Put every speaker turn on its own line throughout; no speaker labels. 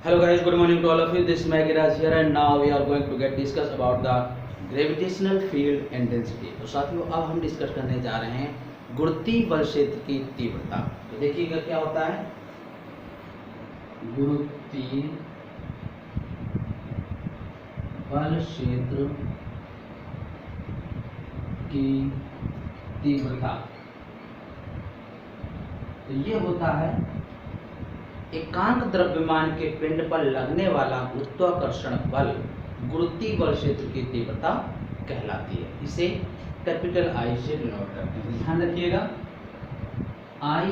Hello guys, good morning to all of you. This is Magiraj here and now we are going to get discuss about the gravitational field intensity. तो साथियों अब हम discuss करने जा रहे हैं गुरुत्वीय बल क्षेत्र की तीव्रता। तो देखिएगा क्या होता है गुरुत्वीय बल क्षेत्र की तीव्रता। तो ये होता है एकांक द्रव्यमान के पिंड पर लगने वाला गुरुत्वाकर्षण बल गुरुत्वीय बल क्षेत्र की तीव्रता कहलाती है। इसे कैपिटल आई से डिनोट करते हैं। ध्यान रखिएगा I =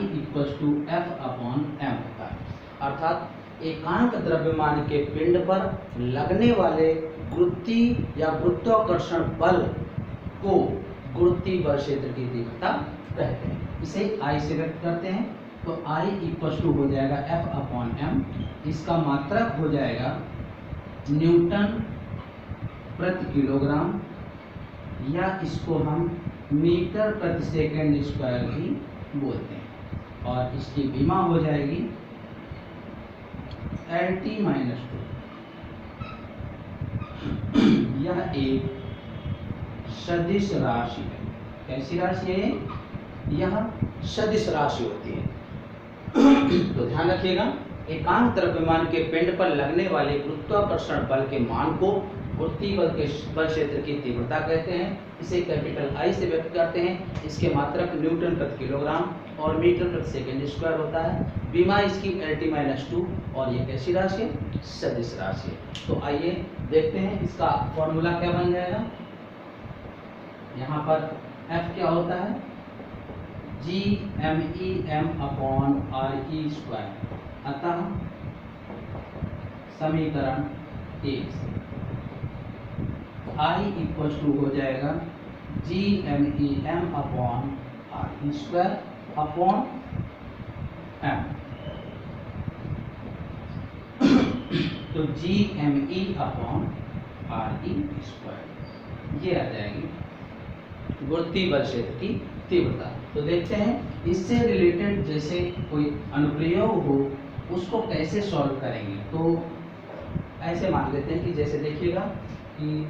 F/m होता है, अर्थात एकांक द्रव्यमान के पिंड पर लगने वाले गुरुत्वीय या गुरुत्वाकर्षण बल को गुरुत्वीय बल क्षेत्र की तीव्रता कहते हैं। इसे I से व्यक्त करते हैं। तो I = हो जाएगा F/m, इसका मात्रक हो जाएगा न्यूटन प्रति किलोग्राम, या इसको हम मीटर प्रति सेकंड स्क्वायर भी बोलते हैं, और इसकी विमा हो जाएगी Lt-2। यह एक सदिश राशि है। कैसी राशि है? यह सदिश राशि होती है। तो ध्यान रखिएगा एकांक द्रव्यमान के पिंड पर लगने वाले गुरुत्वाकर्षण बल के मान को गुरुत्वीय बल क्षेत्र की तीव्रता कहते हैं। इसे कैपिटल I से व्यक्त करते हैं। इसके मात्रक न्यूटन प्रति किलोग्राम और मीटर प्रति सेकंड स्क्वायर होता है। विमा इसकी Lt-2, और ये कैसी राशि है? सदिश राशि है। तो आइए देखते हैं इसका फॉर्मूला क्या बन जाएगा। यहाँ पर F क्या होता है? G/m/re²। अतः समीकरण 1 I = हो जाएगा G/m/re² अपॉन m। तो G/me/re², ये आ जाएगी गुरुत्वीय बल क्षेत्र की तीव्रता। तो देखते हैं इससे रिलेटेड जैसे कोई अनुप्रयोग हो उसको कैसे सॉल्व करेंगे। तो ऐसे मान लेते हैं कि जैसे देखिएगा कि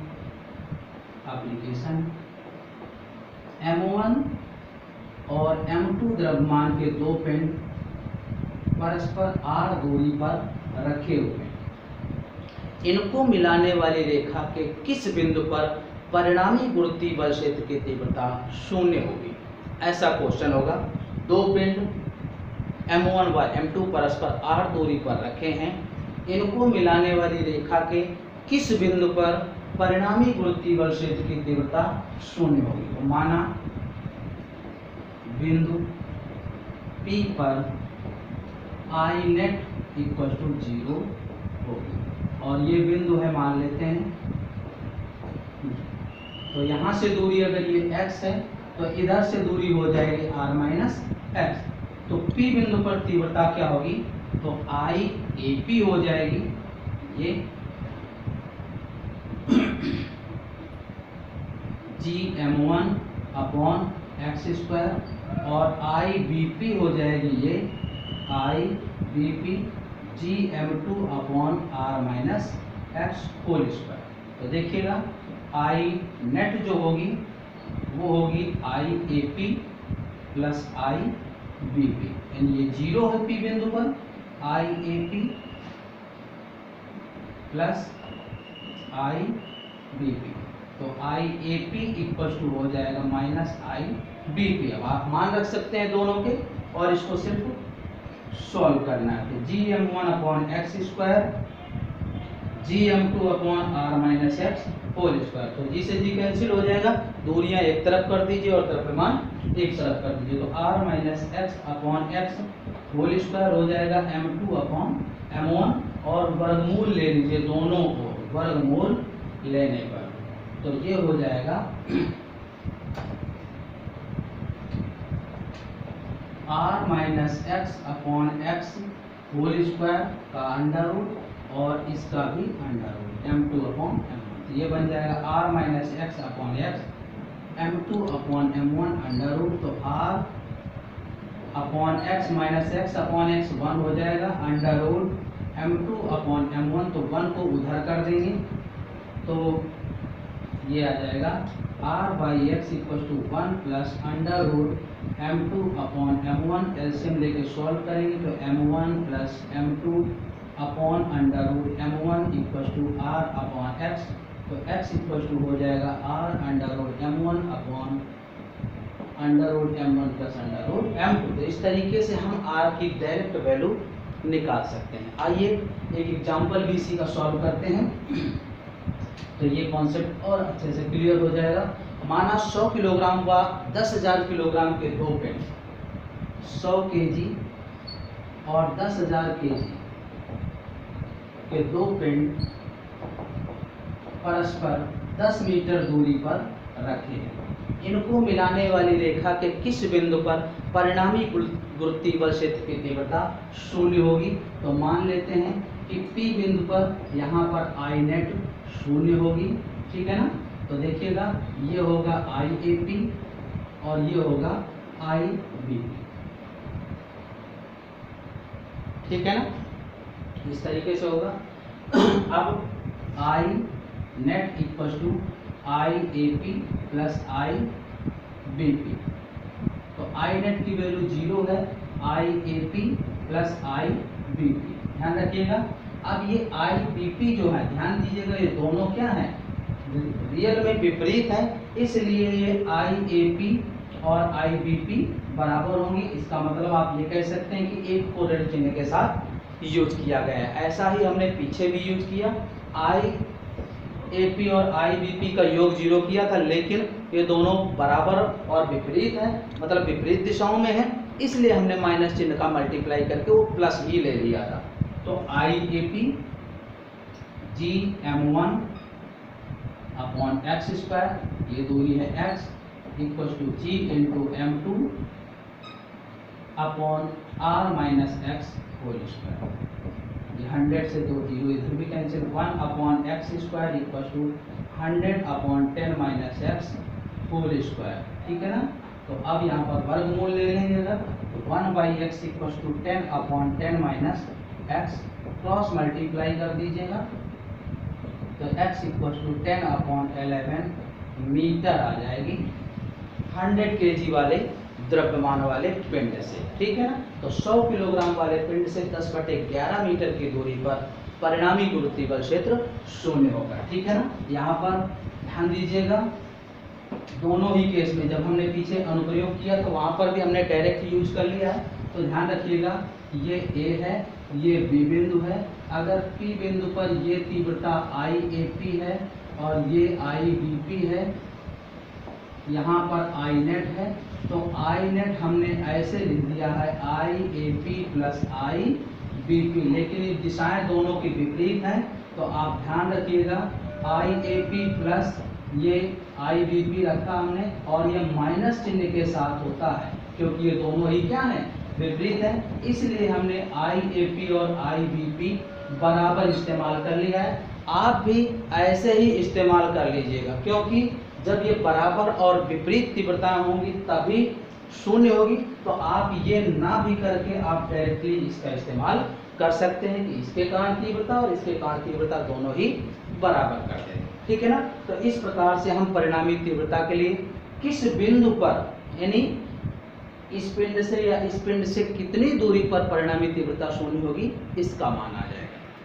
एप्लीकेशन M1 और M2 द्रव्यमान के दो पिंड परस्पर r दूरी पर रखे हुए हैं। इनको मिलाने वाली रेखा के किस बिंदु पर परिणामी गुरुत्वीय बल क्षेत्र की तीव्रता 0 होगी? ऐसा क्वेश्चन होगा। दो पिंड M1 व M2 परस्पर r दूरी पर रखे हैं। इनको मिलाने वाली रेखा के किस बिंदु पर परिणामी गुरुत्वीय बल क्षेत्र की तीव्रता 0 होगी? तो माना बिंदु P पर I net = 0 होगी, और ये बिंदु है मान लेते हैं। तो यहाँ से दूरी अगर ये x है तो इधर से दूरी हो जाएगी r-x। तो P बिंदु पर तीव्रता क्या होगी? तो I/AP हो जाएगी ये Gm1/x², और I/BP हो जाएगी ये I/BP Gm2/r-x²। तो देखिएगा I नेट जो होगी वो होगी I/AP प्लस I/BP, यानी ये 0 है P बिंदु पर। I/AP प्लस I/BP, तो I/AP = हो जाएगा -I/BP। अब आप मान रख सकते हैं दोनों के, और इसको सिर्फ सॉल्व करना है। तो Gm1/x² Gm2/r-x²। तो जी से जी कैंसिल हो जाएगा, दूरियां एक तरफ कर दीजिए और द्रव्यमान एक तरफ कर दीजिए। तो r-x/x² हो जाएगा M2/m1, और वर्गमूल ले लीजिए दोनों को, वर्गमूल लेने पर तो ये हो जाएगा r-x/x² का अंडर रूट और इसका भी अंडर रूट M2/m1। ये बन जाएगा r-x/x M2/m1 अंडर रूट। तो r/x - x/x 1 हो जाएगा, under root m2 upon m1, तो 1 को उधर कर देंगे तो ये आ जाएगा r by x equal to 1 plus under root m2 upon m1, LCM लेके सॉल्व करेंगे तो m1 plus m2 upon under root m1 equal to r upon x, तो x इक्वल टू हो जाएगा r under root m1 upon under root m1 plus under root m2। तो इस तरीके से हम r की डायरेक्ट वैल्यू निकाल सकते हैं। आइए एक एग्जांपल भी इसी का सॉल्व करते हैं तो ये कॉन्सेप्ट और अच्छे से क्लियर हो जाएगा। माना 100 किलोग्राम व 10,000 किलोग्राम के दो पेंड 100 केजी और 10,000 केजी के दो पेंड परस्पर 10 मीटर दूरी पर रखे हैं। इनको मिलाने वाली रेखा के किस बिंदु पर परिणामी गुरुत्वीय बल क्षेत्र की तीव्रता शून्य होगी। तो मान लेते हैं कि P बिंदु पर यहाँ पर I नेट शून्य होगी, ठीक है ना। तो देखिएगा ये होगा IAP और ये होगा IBP, ठीक है ना, इस तरीके से होगा। अब I net equal to IAP plus IBP, तो I नेट की वैल्यू 0 है, IAP प्लस IBP ध्यान रखिएगा। अब ये IBP जो है ध्यान दीजिएगा ये दोनों क्या है, रियल में विपरीत है, इसलिए ये IAP और IBP बराबर होंगे। इसका मतलब आप ये कह सकते हैं कि एक को ऋण चिन्ह के साथ यूज किया गया है। ऐसा ही हमने पीछे भी यूज किया, IAP और IBP का योग 0 किया था, लेकिन ये दोनों बराबर और विपरीत है, मतलब विपरीत दिशाओं में है, इसलिए हमने माइनस चिन्ह का मल्टीप्लाई करके वो प्लस ही ले लिया था। तो IAP GM1 upon x square, ये दूरी है x equal to G into M2 upon R minus x whole square. 100 से 2 जीरो इधर भी cancel, 1 upon x square equal to 100 upon 10 minus x whole square, ठीक है ना। तो अब यहाँ पर वर्गमूल ले लेंगे अगर, 1 by x equal to 10 upon 10 minus X, cross multiply कर दीजिएगा तो x equal to 10 upon 11 metre आ जाएगी 100 kg वाले द्रव्यमान वाले पिंड से, ठीक है ना। तो 100 किलोग्राम वाले पिंड से 10/11 मीटर की दूरी पर परिणामी गुरुत्वीय बल क्षेत्र शून्य होगा, ठीक है ना। यहाँ पर ध्यान दीजिएगा दोनों ही केस में जब हमने पीछे अनुप्रयोग किया तो वहाँ पर भी हमने डायरेक्ट यूज कर लिया है। तो ध्यान रखिएगा ये A है, ये B बिंदु है, अगर P बिंदु पर ये तीव्रता IAP है और ये IBP है, यहाँ पर I नेट है, तो I नेट हमने ऐसे लिख दिया है IAP प्लस IBP, लेकिन ये दिशाएं दोनों की विपरीत हैं, तो आप ध्यान रखिएगा IAP प्लस ये IBP रखा हमने और ये माइनस चिन्ह के साथ होता है क्योंकि ये दोनों ही क्या है, विपरीत है, इसलिए हमने IAP और IBP बराबर इस्तेमाल कर लिया है। आप भी ऐसे ही इस्तेमाल कर लीजिएगा क्योंकि जब ये बराबर और विपरीत तीव्रता होंगी तभी शून्य होगी। तो आप ये ना भी करके आप डायरेक्टली इसका इस्तेमाल कर सकते हैं कि इसके कारण तीव्रता और इसके कारण तीव्रता दोनों ही बराबर कर दें, ठीक है ना। तो इस प्रकार से हम परिणामी तीव्रता के लिए किस बिंदु पर, यानी इस पिंड से या इस पिंड से कितनी दूरी पर परिणामी तीव्रता शून्य होगी इसका मान आ जाएगा।